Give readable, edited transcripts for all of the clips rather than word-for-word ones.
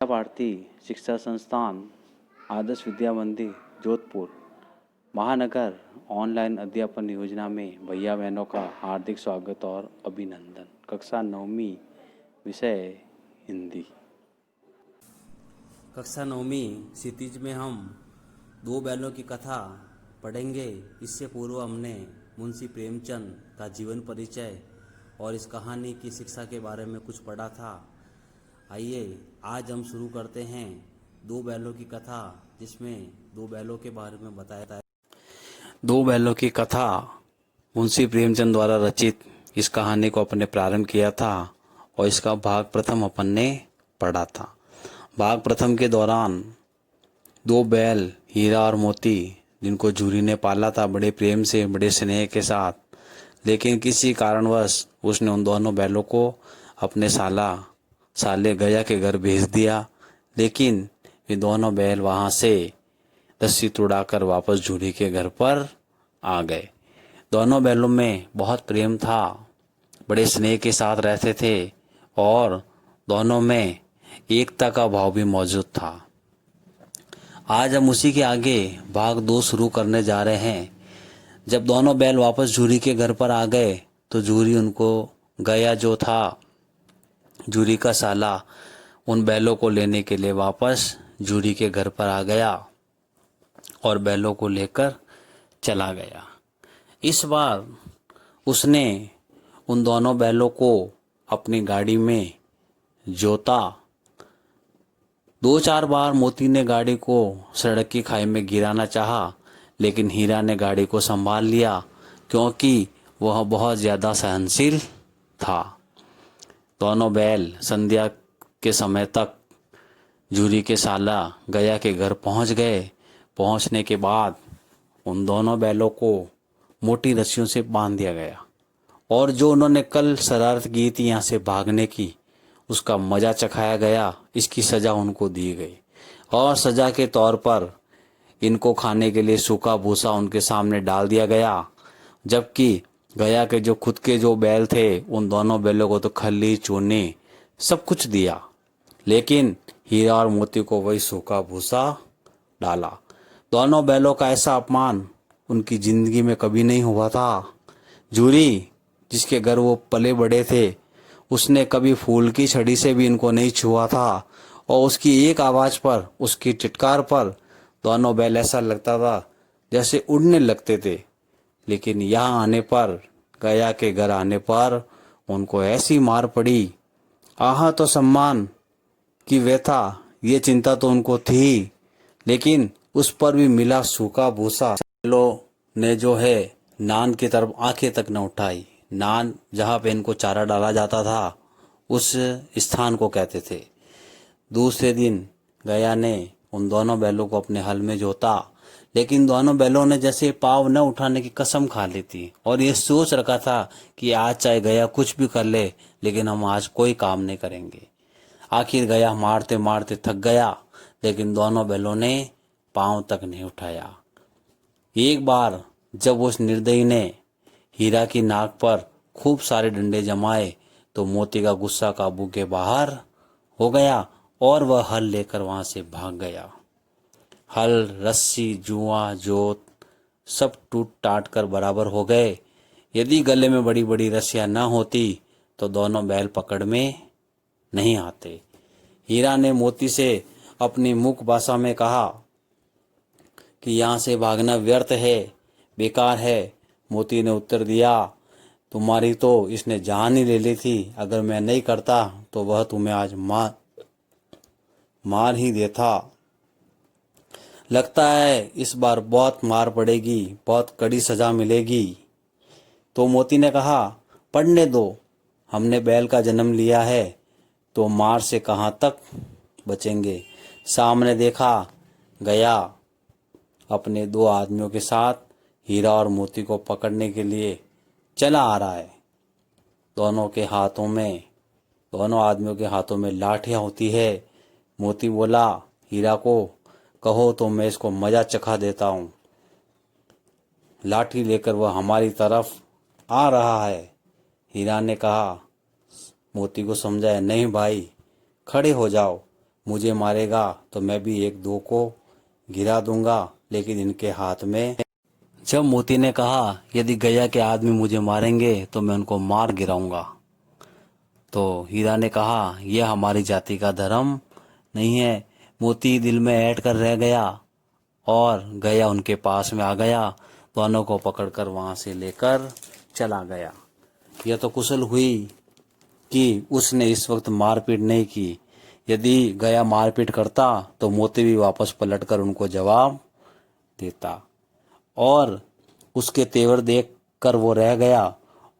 भारती शिक्षा संस्थान आदर्श विद्या मंदिर जोधपुर महानगर ऑनलाइन अध्यापन योजना में भैया बहनों का हार्दिक स्वागत और अभिनंदन। कक्षा 9वीं, विषय हिंदी। कक्षा 9वीं क्षितिज में हम दो बैलों की कथा पढ़ेंगे। इससे पूर्व हमने मुंशी प्रेमचंद का जीवन परिचय और इस कहानी की शिक्षा के बारे में कुछ पढ़ा था। आइए आज हम शुरू करते हैं दो बैलों की कथा, जिसमें दो बैलों के बारे में बताया था। दो बैलों की कथा मुंशी प्रेमचंद द्वारा रचित इस कहानी को अपने प्रारंभ किया था और इसका भाग प्रथम अपन ने पढ़ा था। भाग प्रथम के दौरान दो बैल हीरा और मोती, जिनको जूरी ने पाला था बड़े प्रेम से, बड़े स्नेह के साथ, लेकिन किसी कारणवश उसने उन दोनों बैलों को अपने साले गया के घर भेज दिया। लेकिन ये दोनों बैल वहां से रस्सी तुड़ाकर वापस जूरी के घर पर आ गए। दोनों बैलों में बहुत प्रेम था, बड़े स्नेह के साथ रहते थे और दोनों में एकता का भाव भी मौजूद था। आज हम उसी के आगे भाग 2 शुरू करने जा रहे हैं। जब दोनों बैल वापस जूरी के घर पर आ गए तो जूरी उनको, गया जो था जूरी का साला, उन बैलों को लेने के लिए वापस जूरी के घर पर आ गया और बैलों को लेकर चला गया। इस बार उसने उन दोनों बैलों को अपनी गाड़ी में जोता। 2-4 बार मोती ने गाड़ी को सड़क की खाई में गिराना चाहा, लेकिन हीरा ने गाड़ी को संभाल लिया क्योंकि वह बहुत ज़्यादा सहनशील था। दोनों बैल संध्या के समय तक जूरी के साला गया के घर पहुंच गए। पहुंचने के बाद उन दोनों बैलों को मोटी रस्सियों से बांध दिया गया और जो उन्होंने कल शरारत की थी यहाँ से भागने की, उसका मजा चखाया गया। इसकी सजा उनको दी गई और सजा के तौर पर इनको खाने के लिए सूखा भूसा उनके सामने डाल दिया गया। जबकि गया के जो खुद के जो बैल थे, उन दोनों बैलों को तो खल्ली चूने सब कुछ दिया, लेकिन हीरा और मोती को वही सूखा भूसा डाला। दोनों बैलों का ऐसा अपमान उनकी जिंदगी में कभी नहीं हुआ था। जूरी, जिसके घर वो पले बड़े थे, उसने कभी फूल की छड़ी से भी इनको नहीं छुआ था और उसकी एक आवाज पर, उसकी चित्कार पर दोनों बैल ऐसा लगता था जैसे उड़ने लगते थे। लेकिन यहाँ आने पर, गया के घर आने पर उनको ऐसी मार पड़ी। आहा तो सम्मान की व्यथा, ये चिंता तो उनको थी, लेकिन उस पर भी मिला सूखा भूसा। बैलों ने जो है नान की तरफ आंखें तक न उठाई। नान जहाँ पे इनको चारा डाला जाता था, उस स्थान को कहते थे। दूसरे दिन गया ने उन दोनों बैलों को अपने हल में जोता, लेकिन दोनों बैलों ने जैसे पाँव न उठाने की कसम खा ली थी और ये सोच रखा था कि आज चाहे गया कुछ भी कर ले, लेकिन हम आज कोई काम नहीं करेंगे। आखिर गया मारते मारते थक गया, लेकिन दोनों बैलों ने पाँव तक नहीं उठाया। एक बार जब उस निर्दयी ने हीरा की नाक पर खूब सारे डंडे जमाए तो मोती का गुस्सा काबू के बाहर हो गया और वह हल लेकर वहां से भाग गया। हल, रस्सी, जुआ, जोत सब टूट टाट कर बराबर हो गए। यदि गले में बड़ी बड़ी रस्सियां न होती तो दोनों बैल पकड़ में नहीं आते। हीरा ने मोती से अपनी मुख भाषा में कहा कि यहाँ से भागना व्यर्थ है, बेकार है। मोती ने उत्तर दिया, तुम्हारी तो इसने जान ही ले ली थी। अगर मैं नहीं करता तो वह तुम्हें आज मार ही देता। लगता है इस बार बहुत मार पड़ेगी, बहुत कड़ी सजा मिलेगी। तो मोती ने कहा, पढ़ने दो, हमने बैल का जन्म लिया है तो मार से कहाँ तक बचेंगे। सामने देखा, गया अपने 2 आदमियों के साथ हीरा और मोती को पकड़ने के लिए चला आ रहा है। दोनों आदमियों के हाथों में लाठियां होती है। मोती बोला हीरा को, कहो तो मैं इसको मजा चखा देता हूँ। लाठी लेकर वह हमारी तरफ आ रहा है। हीरा ने कहा, मोती को समझाया, नहीं भाई, खड़े हो जाओ, मुझे मारेगा तो मैं भी एक दो को गिरा दूंगा, लेकिन इनके हाथ में। जब मोती ने कहा यदि गया के आदमी मुझे मारेंगे तो मैं उनको मार गिराऊंगा, तो हीरा ने कहा यह हमारी जाति का धर्म नहीं है। मोती दिल में ऐंठ कर रह गया और गया उनके पास में आ गया, दोनों को पकड़कर वहां से लेकर चला गया। यह तो कुशल हुई कि उसने इस वक्त मारपीट नहीं की। यदि गया मारपीट करता तो मोती भी वापस पलटकर उनको जवाब देता, और उसके तेवर देख कर वो रह गया।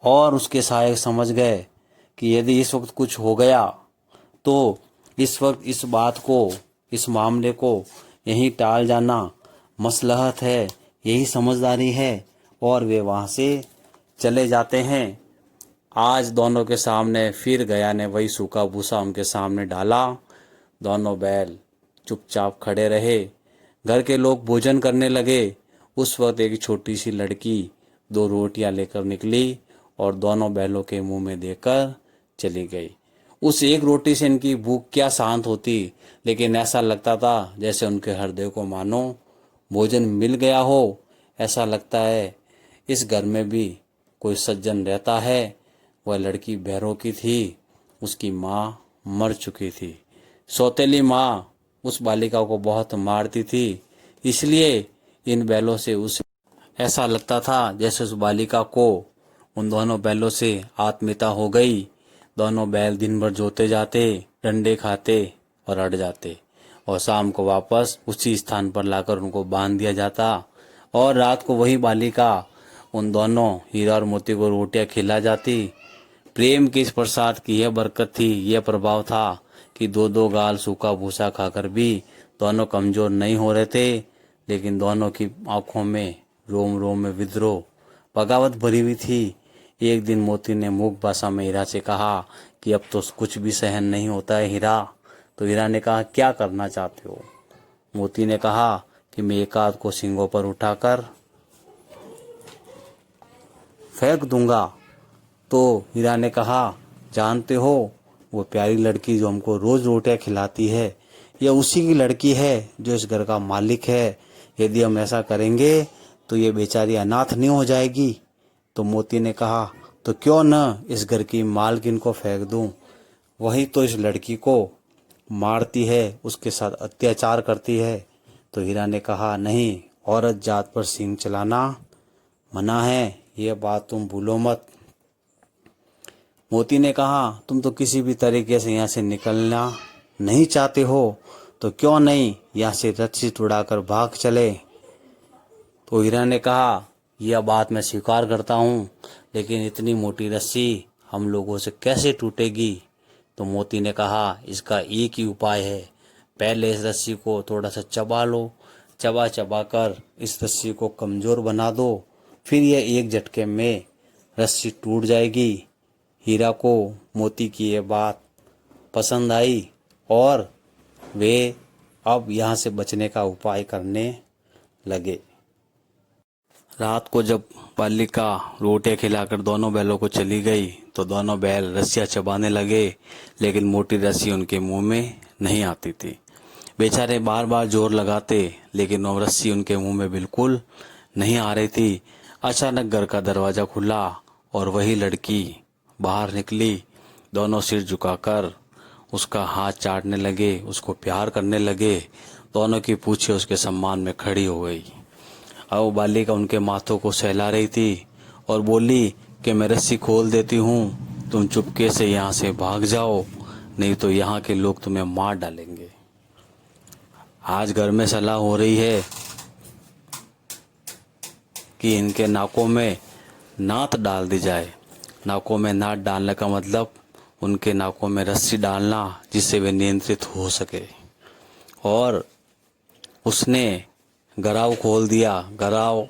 और उसके सहायक समझ गए कि यदि इस वक्त कुछ हो गया तो इस वक्त इस बात को, इस मामले को यहीं टाल जाना मसलहत है, यही समझदारी है, और वे वहां से चले जाते हैं। आज दोनों के सामने फिर गया ने वही सूखा भूसा उनके सामने डाला। दोनों बैल चुपचाप खड़े रहे। घर के लोग भोजन करने लगे। उस वक्त एक छोटी सी लड़की 2 रोटियां लेकर निकली और दोनों बैलों के मुंह में देकर चली गई। उस एक रोटी से इनकी भूख क्या शांत होती, लेकिन ऐसा लगता था जैसे उनके हृदय को मानो भोजन मिल गया हो। ऐसा लगता है इस घर में भी कोई सज्जन रहता है। वह लड़की भैरों की थी, उसकी माँ मर चुकी थी। सौतेली माँ उस बालिका को बहुत मारती थी, इसलिए इन बैलों से उस ऐसा लगता था जैसे उस बालिका को उन दोनों बैलों से आत्मीयता हो गई। दोनों बैल दिन भर जोते जाते, डंडे खाते और अड़ जाते, और शाम को वापस उसी स्थान पर लाकर उनको बांध दिया जाता, और रात को वही बालिका उन दोनों हीरा और मोती को रोटियां खिला जाती। प्रेम की इस प्रसाद की यह बरकत थी, यह प्रभाव था कि 2-2 गाल सूखा भूसा खाकर भी दोनों कमजोर नहीं हो रहे थे, लेकिन दोनों की आंखों में रोम रोम में विद्रोह, बगावत भरी हुई थी। एक दिन मोती ने मूक भाषा में हीरा से कहा कि अब तो कुछ भी सहन नहीं होता है हीरा। तो हीरा ने कहा क्या करना चाहते हो? मोती ने कहा कि मैं एक आध को सींगों पर उठाकर फेंक दूंगा। तो हीरा ने कहा जानते हो वो प्यारी लड़की जो हमको रोज रोटियां खिलाती है, यह उसी की लड़की है जो इस घर का मालिक है। यदि हम ऐसा करेंगे तो ये बेचारी अनाथ नहीं हो जाएगी। तो मोती ने कहा तो क्यों न इस घर की मालकिन को फेंक दूं, वही तो इस लड़की को मारती है, उसके साथ अत्याचार करती है। तो हीरा ने कहा नहीं, औरत जात पर सींग चलाना मना है, यह बात तुम भूलो मत। मोती ने कहा तुम तो किसी भी तरीके से यहाँ से निकलना नहीं चाहते हो, तो क्यों नहीं यहाँ से रस्सी उड़ाकर भाग चले। तो हीरा ने कहा यह बात मैं स्वीकार करता हूँ, लेकिन इतनी मोटी रस्सी हम लोगों से कैसे टूटेगी। तो मोती ने कहा इसका एक ही उपाय है, पहले इस रस्सी को थोड़ा सा चबा लो, चबा चबा कर इस रस्सी को कमज़ोर बना दो, फिर यह एक झटके में रस्सी टूट जाएगी। हीरा को मोती की यह बात पसंद आई और वे अब यहाँ से बचने का उपाय करने लगे। रात को जब बालिका रोटियां खिलाकर दोनों बैलों को चली गई तो दोनों बैल रस्सियां चबाने लगे, लेकिन मोटी रस्सी उनके मुंह में नहीं आती थी। बेचारे बार बार जोर लगाते, लेकिन वो रस्सी उनके मुंह में बिल्कुल नहीं आ रही थी। अचानक घर का दरवाजा खुला और वही लड़की बाहर निकली। दोनों सिर झुकाकर उसका हाथ चाटने लगे, उसको प्यार करने लगे। दोनों की पूंछें उसके सम्मान में खड़ी हो गई। अब वो बालिका उनके माथों को सहला रही थी और बोली कि मैं रस्सी खोल देती हूँ, तुम चुपके से यहाँ से भाग जाओ, नहीं तो यहाँ के लोग तुम्हें मार डालेंगे। आज घर में सलाह हो रही है कि इनके नाकों में नात डाल दी जाए। नाकों में नात डालने का मतलब उनके नाकों में रस्सी डालना, जिससे वे नियंत्रित हो सके। और उसने गराव खोल दिया। गराव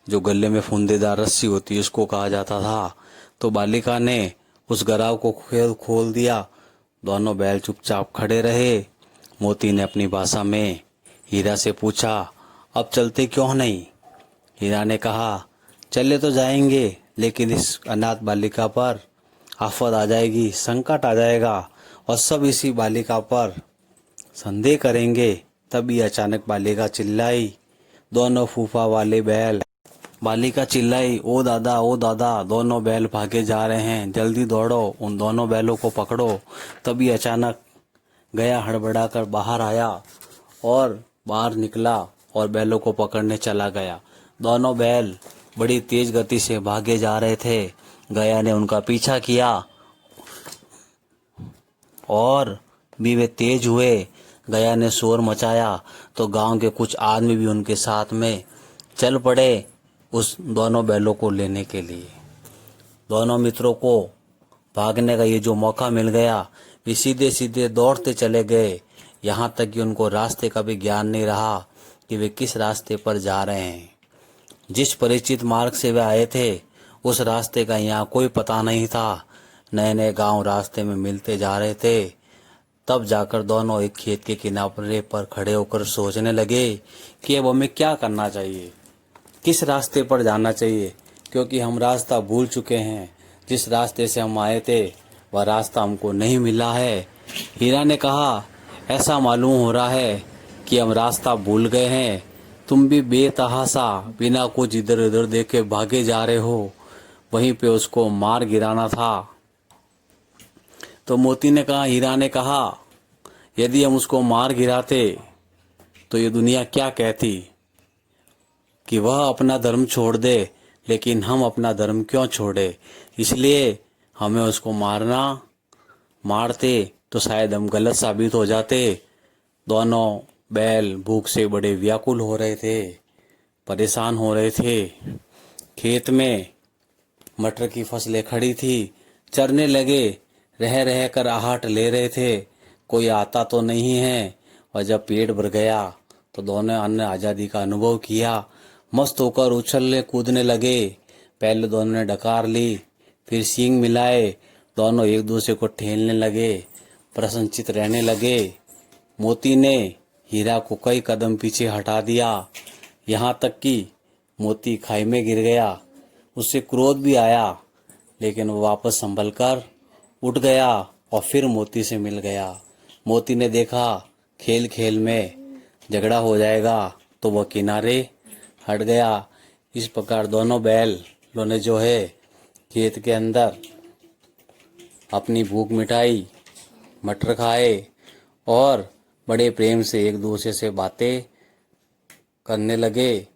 जो गले में फुंदेदार रस्सी होती है उसको कहा जाता था। तो बालिका ने उस गराव को खोल दिया। दोनों बैल चुपचाप खड़े रहे। मोती ने अपनी भाषा में हीरा से पूछा अब चलते क्यों नहीं। हीरा ने कहा चले तो जाएंगे, लेकिन इस अनाथ बालिका पर आफत आ जाएगी, संकट आ जाएगा और सब इसी बालिका पर संदेह करेंगे। तभी अचानक बालिका चिल्लाई, दोनों फूफा वाले बैल। बालिका चिल्लाई, ओ दादा, दोनों बैल भागे जा रहे हैं, जल्दी दौड़ो, उन दोनों बैलों को पकड़ो। तभी अचानक गया हड़बड़ा कर बाहर आया और बाहर निकला और बैलों को पकड़ने चला गया। दोनों बैल बड़ी तेज गति से भागे जा रहे थे। गया ने उनका पीछा किया और भी वे तेज हुए। गया ने शोर मचाया तो गांव के कुछ आदमी भी उनके साथ में चल पड़े उस दोनों बैलों को लेने के लिए। दोनों मित्रों को भागने का ये जो मौका मिल गया, वे सीधे सीधे दौड़ते चले गए। यहाँ तक कि उनको रास्ते का भी ज्ञान नहीं रहा कि वे किस रास्ते पर जा रहे हैं। जिस परिचित मार्ग से वे आए थे उस रास्ते का यहाँ कोई पता नहीं था। नए नए गांव रास्ते में मिलते जा रहे थे। तब जाकर दोनों एक खेत के किनारे पर खड़े होकर सोचने लगे कि अब हमें क्या करना चाहिए, किस रास्ते पर जाना चाहिए, क्योंकि हम रास्ता भूल चुके हैं। जिस रास्ते से हम आए थे वह रास्ता हमको नहीं मिला है। हीरा ने कहा, ऐसा मालूम हो रहा है कि हम रास्ता भूल गए हैं। तुम भी बेतहासा बिना कुछ इधर उधर देखे भागे जा रहे हो, वहीं पे उसको मार गिराना था। तो मोती ने कहा, हीरा ने कहा, यदि हम उसको मार गिराते तो ये दुनिया क्या कहती कि वह अपना धर्म छोड़ दे, लेकिन हम अपना धर्म क्यों छोड़े। इसलिए हमें उसको मारते तो शायद हम गलत साबित हो जाते। दोनों बैल भूख से बड़े व्याकुल हो रहे थे, परेशान हो रहे थे। खेत में मटर की फसलें खड़ी थी, चरने लगे, रह रह कर आहट ले रहे थे, कोई आता तो नहीं है। और जब पेट भर गया तो दोनों ने आज़ादी का अनुभव किया। मस्त होकर उछलने कूदने लगे। पहले दोनों ने डकार ली, फिर सींग मिलाए, दोनों एक दूसरे को ठेलने लगे, प्रसन्नचित रहने लगे। मोती ने हीरा को कई कदम पीछे हटा दिया, यहाँ तक कि मोती खाई में गिर गया। उससे क्रोध भी आया, लेकिन वो वापस संभल कर उठ गया और फिर मोती से मिल गया। मोती ने देखा खेल खेल में झगड़ा हो जाएगा तो वह किनारे हट गया। इस प्रकार दोनों बैलों ने जो है खेत के अंदर अपनी भूख मिटाई, मटर खाए और बड़े प्रेम से एक दूसरे से बातें करने लगे।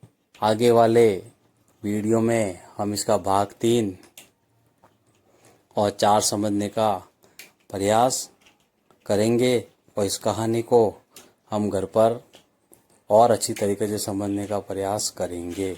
आगे वाले वीडियो में हम इसका भाग 3 और 4 समझने का प्रयास करेंगे और इस कहानी को हम घर पर और अच्छी तरीके से समझने का प्रयास करेंगे।